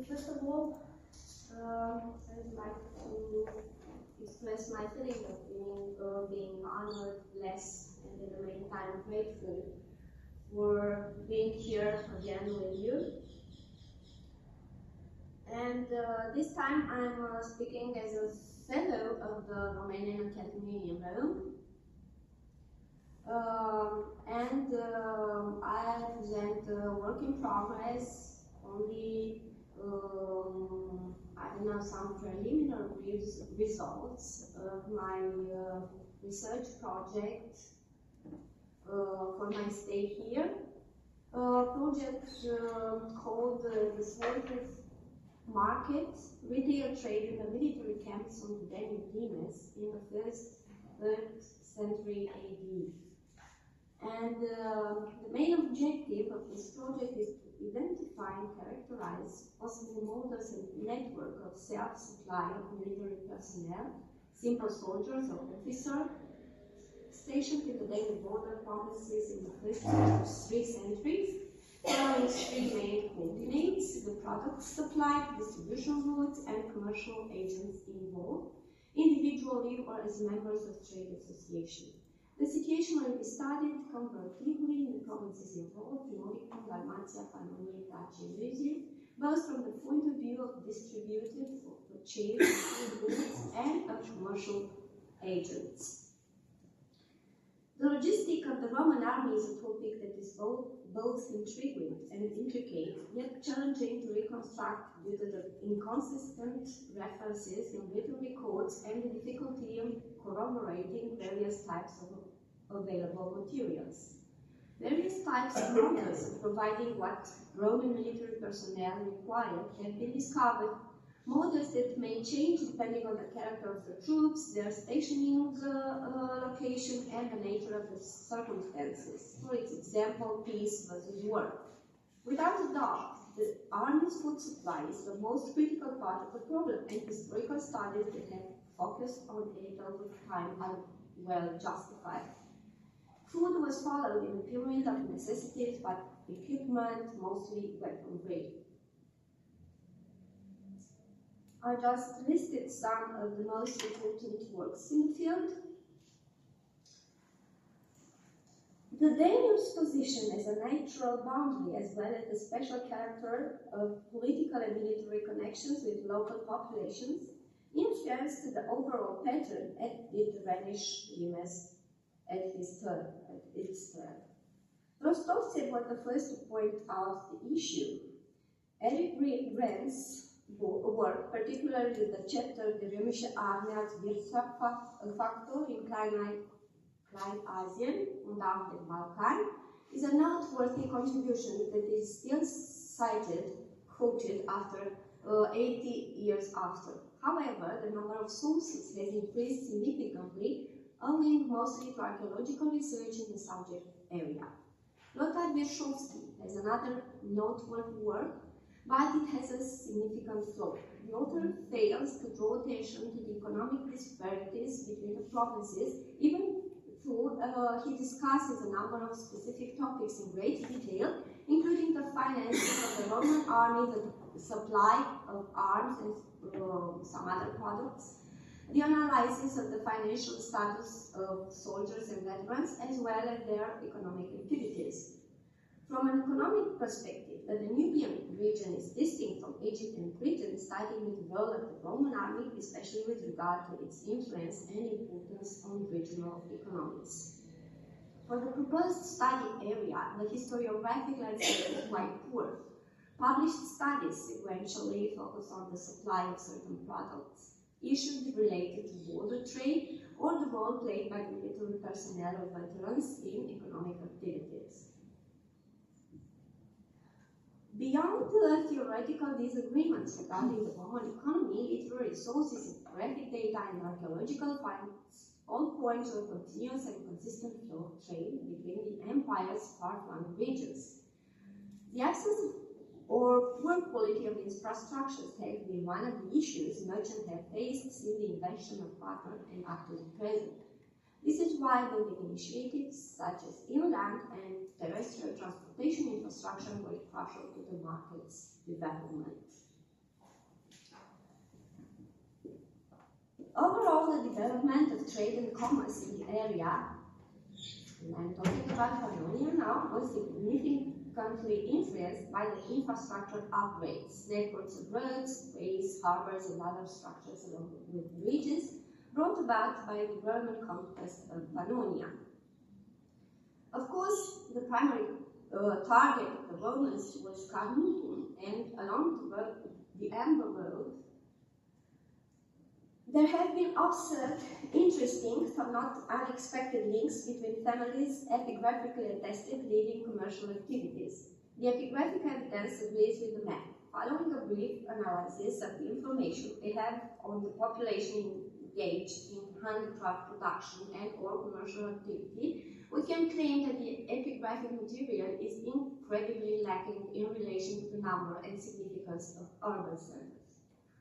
First of all, I would like to express my feeling of being honored, blessed, and at the same time grateful for being here again with you. And this time I'm speaking as a fellow of the Romanian Academy in Rome. I present work in progress, only I don't know, some preliminary results of my research project for my stay here. Project called the Slavery Market, Retail Trade in the Military Camps on the Danube in the 3rd century AD. And the main objective of this project is to identify and characterize possible models and network of self-supply of military personnel, simple soldiers or officers, stationed in the Danube border provinces in the first 3 centuries, following 3 main coordinates: the product supply, distribution routes, and commercial agents involved, individually or as members of trade associations. The situation will be studied comparatively in the provinces involved, Dumitrache, Dalmatia, Moesiae, and Iulia, both from the point of view of distributed or purchased goods and of commercial agents. The logistic of the Roman army is a topic that is both intriguing and intricate, yet challenging to reconstruct due to the inconsistent references in written records and the difficulty in corroborating various types of available materials. Various types of models of providing what Roman military personnel required have been discovered. Models that may change depending on the character of the troops, their stationing location, and the nature of the circumstances. For example, peace versus war. Without a doubt, the army's food supply is the most critical part of the problem, and historical studies that have focused on it over time are well justified. Food was followed in the pyramid of necessities, but equipment mostly weapon grade. I just listed some of the most important works in the field. The Danube's position as a natural boundary, as well as the special character of political and military connections with local populations, influenced the overall pattern and did vanish Limes at its turn. Rostovtsev was the first to point out the issue. Eric Grant's work, particularly the chapter The Römische Armee als Wirtschaftsfaktor in Kleinasien und auf dem Balkan, is a noteworthy contribution that is still cited, quoted after 80 years after. However, the number of sources has increased significantly, owing mostly to archaeological research in the subject area. Lothar Wierzchowski has another noteworthy work, but it has a significant flaw. The author fails to draw attention to the economic disparities between the provinces, even though he discusses a number of specific topics in great detail, including the finances of the Roman army, the supply of arms and some other products, the analysis of the financial status of soldiers and veterans, as well as their economic activities. From an economic perspective, the Danubian region is distinct from Egypt and Britain, studying the role of the Roman army, especially with regard to its influence and importance on regional economies. For the proposed study area, the historiographic landscape is quite poor. Published studies sequentially focus on the supply of certain products, issues related to border trade, or the role played by military personnel or veterans in economic activities. Beyond the theoretical disagreements regarding the Roman economy, literary sources, graphic data, and archaeological finds all point to a continuous and consistent flow of trade between the empire's far-flung regions. The absence of or poor quality of infrastructures have been one of the issues merchants have faced since the invention of paper and up to the present. This is why building initiatives such as inland and terrestrial transportation infrastructure were crucial to the market's development. Overall, the development of trade and commerce in the area, and I'm talking about Pannonia now, was significantly influenced by the infrastructure upgrades, networks of roads, ways, harbors, and other structures along with the regions, brought about by the Roman conquest of Pannonia. Of course, the primary target of the Romans was Carnuntum, and along the Amber Road, there have been observed interesting, but not unexpected links between families epigraphically attested leading commercial activities. The epigraphic evidence agrees with the map. Following a brief analysis of the information we have on the population engaged in handicraft production and or commercial activity, we can claim that the epigraphic material is incredibly lacking in relation to the number and significance of urban centers.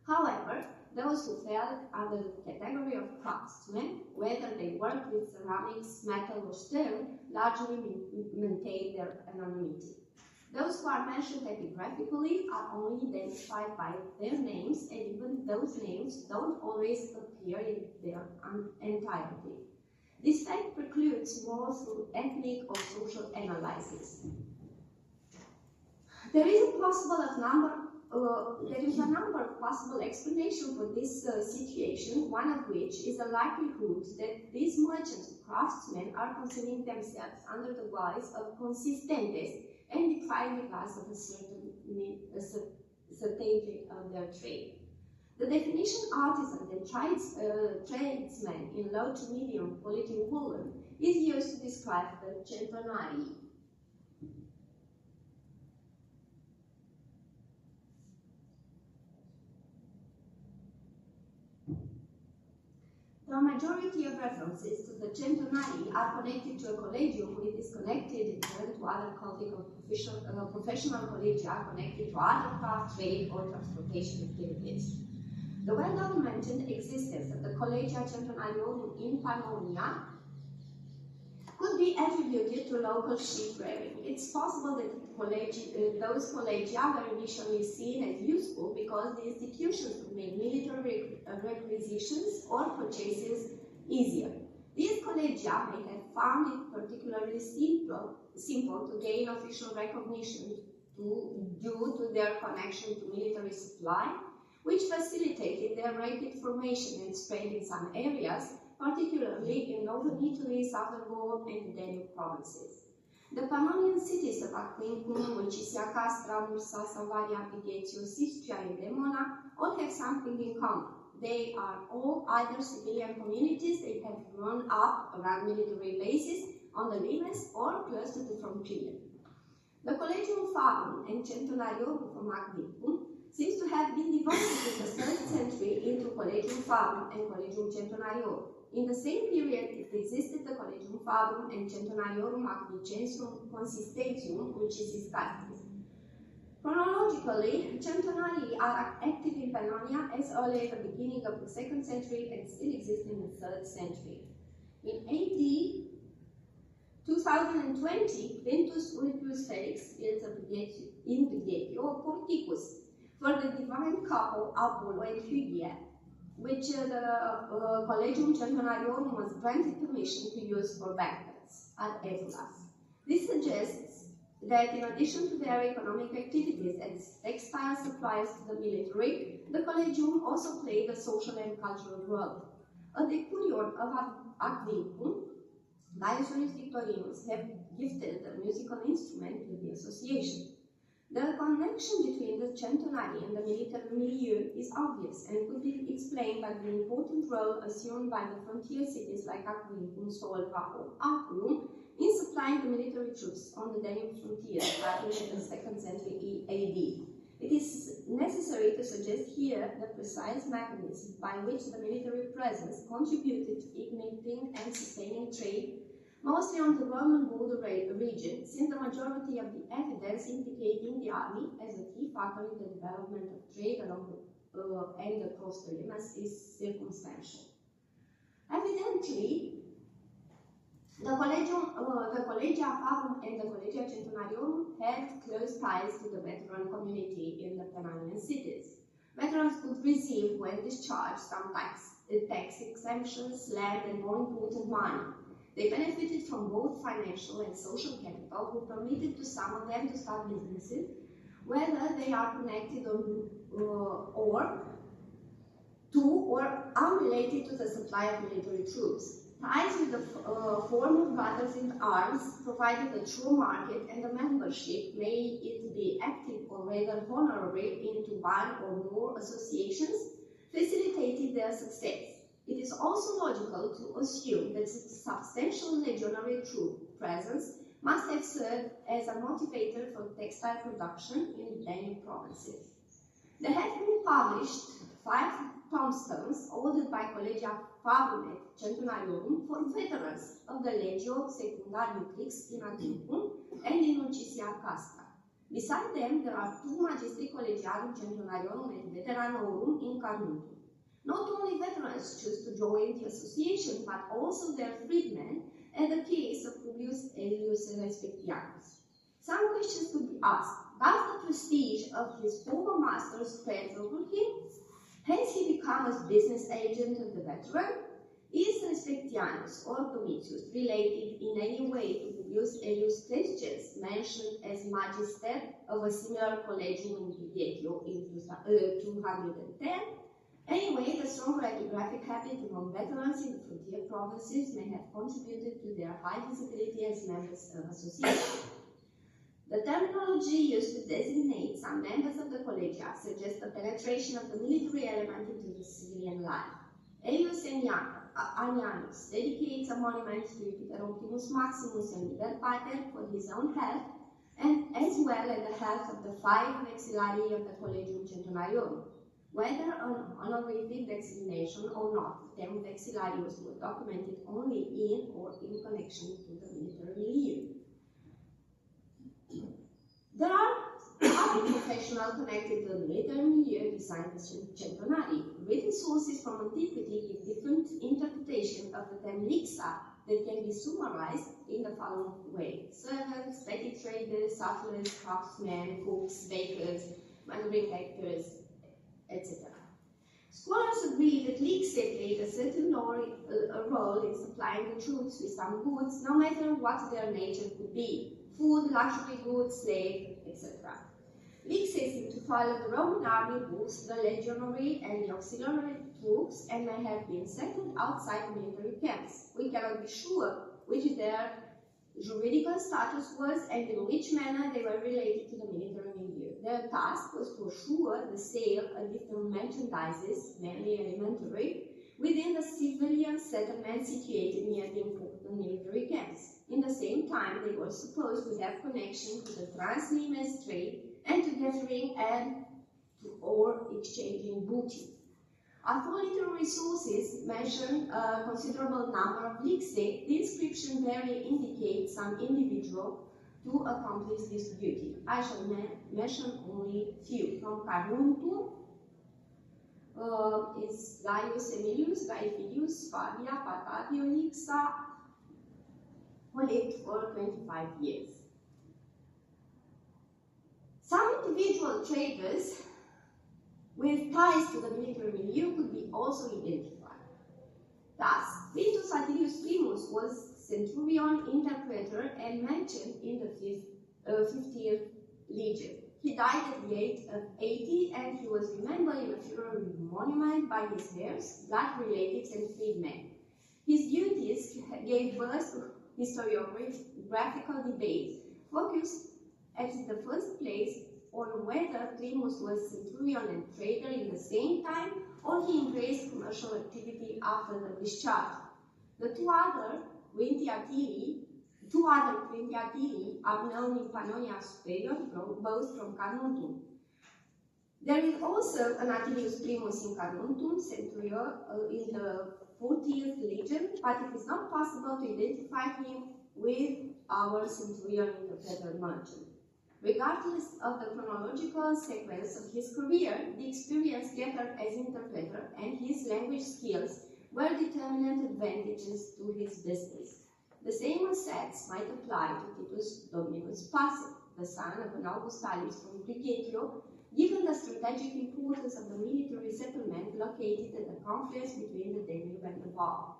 However, those who fell under the category of craftsmen, whether they worked with ceramics, metal, or stone, largely maintained their anonymity. Those who are mentioned epigraphically are only identified by their names, and even those names don't always appear in their entirety. This fact precludes more through ethnic or social analysis. There is a number of possible explanations for this situation, one of which is the likelihood that these merchants or craftsmen are considering themselves under the guise of consistentes and defying the laws of a certainty of their trade. The definition artisan and tradesman in low to medium quality woolen is used to describe the centenarii. The majority of references to the centenarii are connected to a collegium, which is connected in turn to other professional collegia connected to other craft, trade, or transportation activities. The well-documented existence of the Collegia Centenariorum in Pannonia could be attributed to local sheep rearing. It's possible that those collegia were initially seen as useful because the institutions would make military requisitions or purchases easier. These collegia may have found it particularly simple to gain official recognition due to their connection to military supply, which facilitated their rapid formation and spread in some areas, particularly in northern Italy, southern Gaul, and the Danube provinces. The Pannonian cities of Aquincum, Moesiae, Castra, Mursa, Savaria, Bigetio, Sistria, and Demona all have something in common. They are all either civilian communities that have grown up around military bases on the limes or close to the frontier. The Collegium Fabrum and Centenariorum from Aquincum seems to have been divided in the 3rd century into Collegium Fabrum and Collegium Centenariorum. In the same period, it existed the Collegium Fabrum and Centenariorum Aquicensum Consistentium, which is discussed. Chronologically, centenarii are active in Pannonia as early as the beginning of the 2nd century and still exist in the 3rd century. In AD 2020, Quintus Ulpius Felix built in Bigetio a porticus for the divine couple Apollo and Iulia, which the Collegium Centenariorum was granted permission to use for banquets at Evulas. This suggests that in addition to their economic activities as textile suppliers to the military, the Collegium also played a social and cultural role. A decurion of Aquincum, Dioscoridus Victorinus, have gifted a musical instrument to the association. The connection between the centenary and the military milieu is obvious and could be explained by the important role assumed by the frontier cities like Aquincum, Solva, or Acrum in supplying the military troops on the Danube frontier starting in the 2nd century AD. It is necessary to suggest here the precise mechanism by which the military presence contributed to igniting and sustaining trade, mostly on the Roman border region, since the majority of the evidence indicating the army as a key factor in the development of trade along the and across the limes is circumstantial. Evidently, the Collegia Fabrum and the Collegia Centenariorum had close ties to the veteran community in the Pannonian cities. Veterans could receive, when discharged, sometimes tax exemptions, land, and more important, money. They benefited from both financial and social capital, who permitted to some of them to start businesses, whether they are connected or unrelated to the supply of military troops. Ties with the former brothers in arms provided a true market, and the membership, may it be active or rather honorary, into one or more associations, facilitated their success. It is also logical to assume that substantial legionary troop presence must have served as a motivator for textile production in the Danube provinces. There have been published 5 tombstones ordered by Collegia Fabulet Centenariorum for veterans of the Legio Secunda Dutrix in Adrincum and in Ucisia Castra. Beside them, there are 2 Magistri Collegiarum Centenariorum et Veteranorum in Carnuntum. Not only veterans choose to join the association, but also their freedmen, and the case of Publius Aelius Respectianus. Some questions could be asked. Does the prestige of his former master spread over him? Has he become a business agent of the veteran? Is Respectianus or Domitius related in any way to Publius Aelius Crescens, mentioned as magister of a similar collegium in Vietio in 210? Anyway, the strong epigraphic habit among veterans in the frontier provinces may have contributed to their high visibility as members of associations. The terminology used to designate some members of the collegia suggests the penetration of the military element into the civilian life. Aelius Anianus dedicates a monument to Jupiter Optimus Maximus and Liber Pater for his own health, and as well as the health of the 5 vexillari of the Collegium Centenariorum. Whether an honorific designation or not, the term vexillarius were documented only in or in connection to the military milieu. There are other professionals connected to the military milieu besides the centenari. Written sources from antiquity give different interpretation of the term lixa that can be summarized in the following way: servants, petty traders, sutlers, craftsmen, cooks, bakers, manufacturers, etc. Scholars agree that lixe played a certain role in supplying the troops with some goods, no matter what their nature could be: food, luxury goods, slave, etc. Lixe seemed to follow the Roman army, both the legionary and the auxiliary troops, and may have been settled outside military camps. We cannot be sure which their juridical status was and in which manner they were related to the military milieu. Their task was to assure the sale of different merchandises, mainly alimentary, within the civilian settlements situated near the important military camps. In the same time, they were supposed to have connection with the trans-Limes trade and to gathering and or exchanging booty. Although literary sources mention a considerable number of lixe, the inscription barely indicates some individual to accomplish this duty. I shall mention only few. From Carnuntum is Gaius Emilius, Gaius, Fabia, Patatio Lixa, who lived for 25 years. Some individual traders with ties to the military milieu could be also identified. Thus, Quintus Atilius Primus was centurion, interpreter, and mentioned in the 50th legion. He died at the age of 80, and he was remembered in a funerary monument by his heirs, blood relatives, and freedmen. His duties gave birth to historiographical debates, focused at the first place on whether Primus was centurion and trader in the same time, or he embraced commercial activity after the discharge. The two other Quinti Attili are known in Pannonia Superior, both from Carnuntum. There is also an Attilius Primus in Carnuntum, centurion in the 40th legion, but it is not possible to identify him with our centurion interpreter merchant. Regardless of the chronological sequence of his career, the experience gathered as interpreter and his language skills were determinant advantages to his business. The same assets might apply to Titus Dominus Passet, the son of an Augustalius from Brigetio, given the strategic importance of the military settlement located at the confluence between the Danube and the Volga.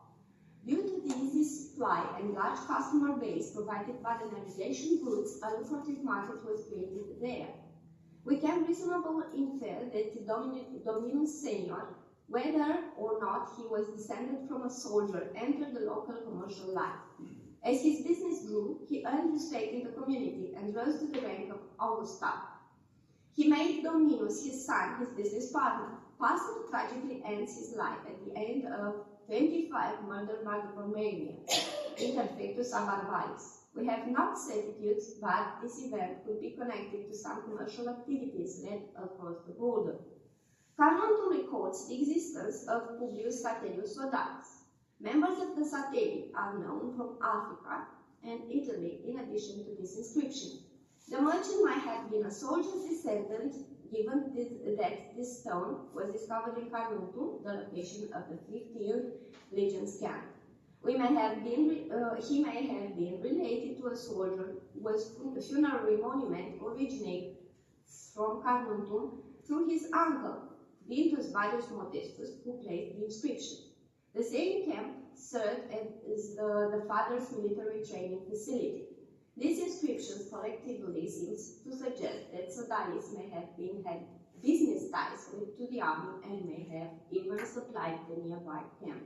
Due to the easy supply and large customer base provided by the navigation routes, a lucrative market was created there. We can reasonably infer that Dominus Senior, whether or not he was descended from a soldier, entered the local commercial life. As his business grew, he earned respect in the community and rose to the rank of Augusta. He made Dominus, his son, his business partner. Pastor tragically ends his life at the end of 25 murdered by the Romania, interfectus a barbaris. We have not certitudes, but this event could be connected to some commercial activities led across the border. Carnuntum records the existence of Publius Satellus Sodalus. Members of the Satelli are known from Africa and Italy in addition to this inscription. The merchant might have been a soldier's descendant, given that this stone was discovered in Carnuntum, the location of the 15th Legion's camp. He may have been related to a soldier whose funerary monument originates from Carnuntum through his uncle, Quintus Varius Modestus, who placed the inscription. The same camp served as the father's military training facility. These inscriptions collectively seem to suggest that Sodalis may have had business ties to the army and may have even supplied the nearby camp.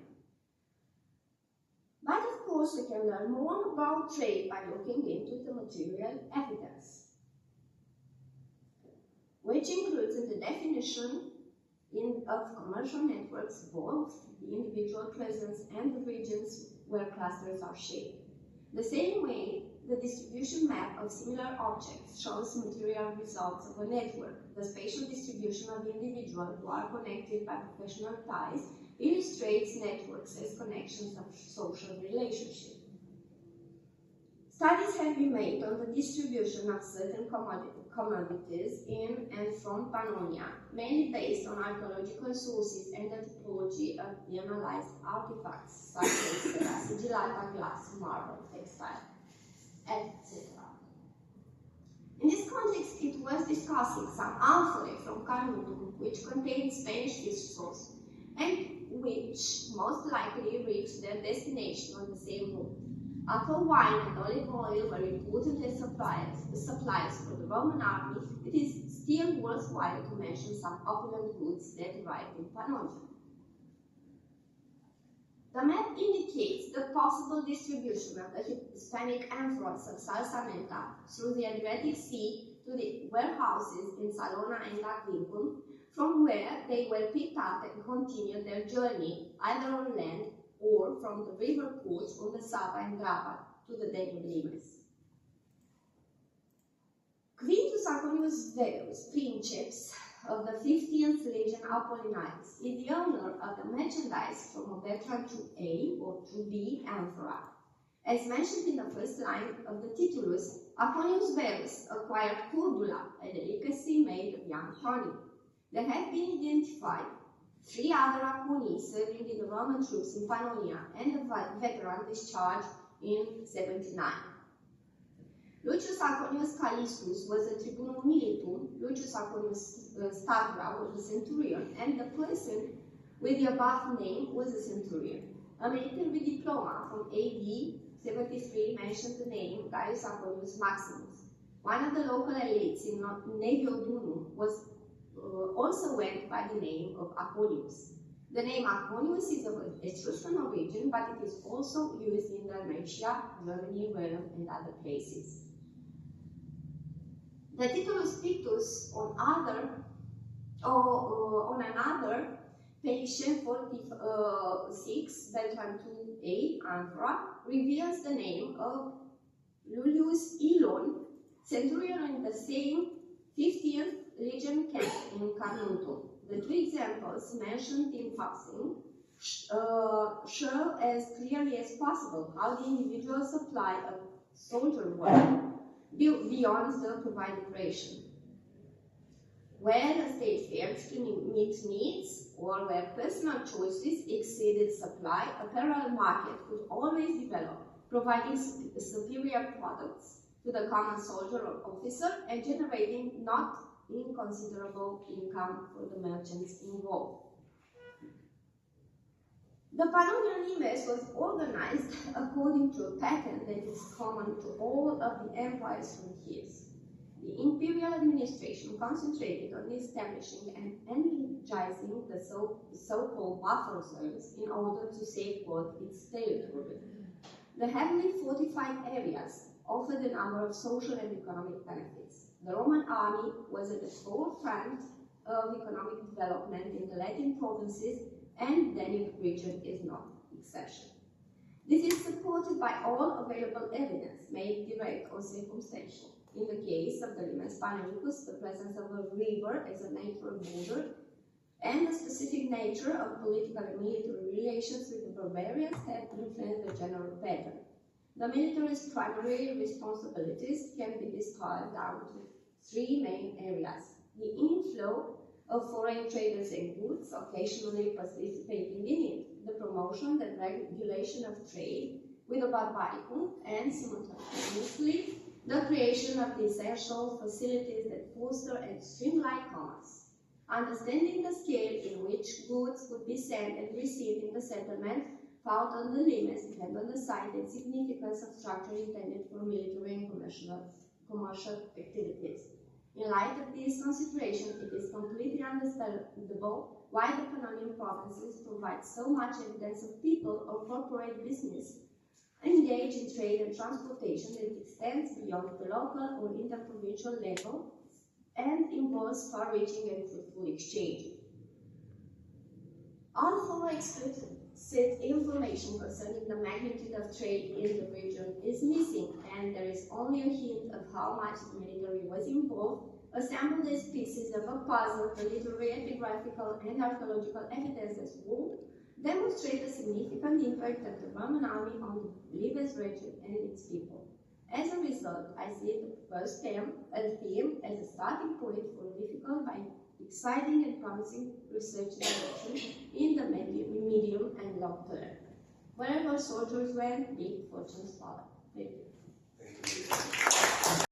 But of course, we can learn more about trade by looking into the material evidence, which includes in the definition of commercial networks both the individual presence and the regions where clusters are shaped. The same way, the distribution map of similar objects shows material results of a network. The spatial distribution of individuals who are connected by professional ties illustrates networks as connections of social relationship. Studies have been made on the distribution of certain commodities in and from Pannonia, mainly based on archaeological sources and the typology of the analyzed artifacts, such as sigillata, glass, marble, textile, etc. In this context, it was discussing some amphorae from Carnuntum, which contained Spanish fish sauce, and which most likely reached their destination on the same route. Apple wine and olive oil were important as supplies for the Roman army. It is still worthwhile to mention some opulent goods that arrived in Pannonia. The map indicates the possible distribution of the Hispanic amphores of Salsamenta through the Adriatic Sea to the warehouses in Salona and Aquincum, from where they were picked up and continued their journey either on land or from the river ports on the Sava and Drava to the Danube Limes. Quintus Antonius Verus, princeps of the 15th Legion Apollinaris, is the owner of the merchandise from a veteran 2A or 2B amphora. As mentioned in the first line of the Titulus, Antonius Verus acquired Cordula, a delicacy made of young honey. There have been identified 3 other Acuni serving in the Roman troops in Pannonia and a veteran discharged in 79. Lucius Antonius Callistus was a tribunum militum, Lucius Antonius Stagra was a centurion, and the person with the above name was a centurion. A military diploma from AD 73 mentioned the name Gaius Antonius Maximus. One of the local elites in Neviodunum was also went by the name of Aponius. The name Aponius is of Etruscan origin, but it is also used in Dalmatia, Germany, Rome, and other places. The Titulus Pictus on another page 46, Beltran 2a, Amphora, reveals the name of Lulius Ilon, centurion in the same 15th Legion camp in Carnuntum. The 2 examples mentioned in passing show as clearly as possible how the individual supply of soldier work beyond the provided ration. Where the state failed to meet needs or where personal choices exceeded supply, a parallel market could always develop, providing superior products to the common soldier or officer and generating not inconsiderable income for the merchants involved. The Pannonian Limes was organized according to a pattern that is common to all of the empires from his. The imperial administration concentrated on establishing and energizing the so-called buffer zones in order to safeguard its territory. The heavily fortified areas offered a number of social and economic benefits. The Roman army was at the forefront of economic development in the Latin provinces, and the Danube region is no exception. This is supported by all available evidence, made direct or circumstantial. In the case of the Limes Pannonicus, the presence of a river as a natural border and the specific nature of political and military relations with the barbarians have influenced the general pattern. The military's primary responsibilities can be described down to three main areas: the inflow of foreign traders and goods, occasionally participating in it, the promotion and regulation of trade with the Barbaricum, and simultaneously the creation of the essential facilities that foster and streamline commerce. Understanding the scale in which goods could be sent and received in the settlement found on the Limes depend on the size and significance of structure intended for military and commercial activities. In light of this consideration, it is completely understandable why the Pannonian provinces provide so much evidence of people or corporate business engaged in trade and transportation that extends beyond the local or interprovincial level and involves far-reaching and fruitful exchange. Although explicit information concerning the magnitude of trade in the region is missing, and there is only a hint of how much the military was involved, assembled as pieces of a puzzle, the literary, epigraphical, and archaeological evidence as whole demonstrate the significant impact of the Roman army on the Limes region and its people. As a result, I see the first theme as a starting point for a difficult but exciting and promising research direction in the medium and long term. Wherever soldiers went, big fortunes followed. Thank you.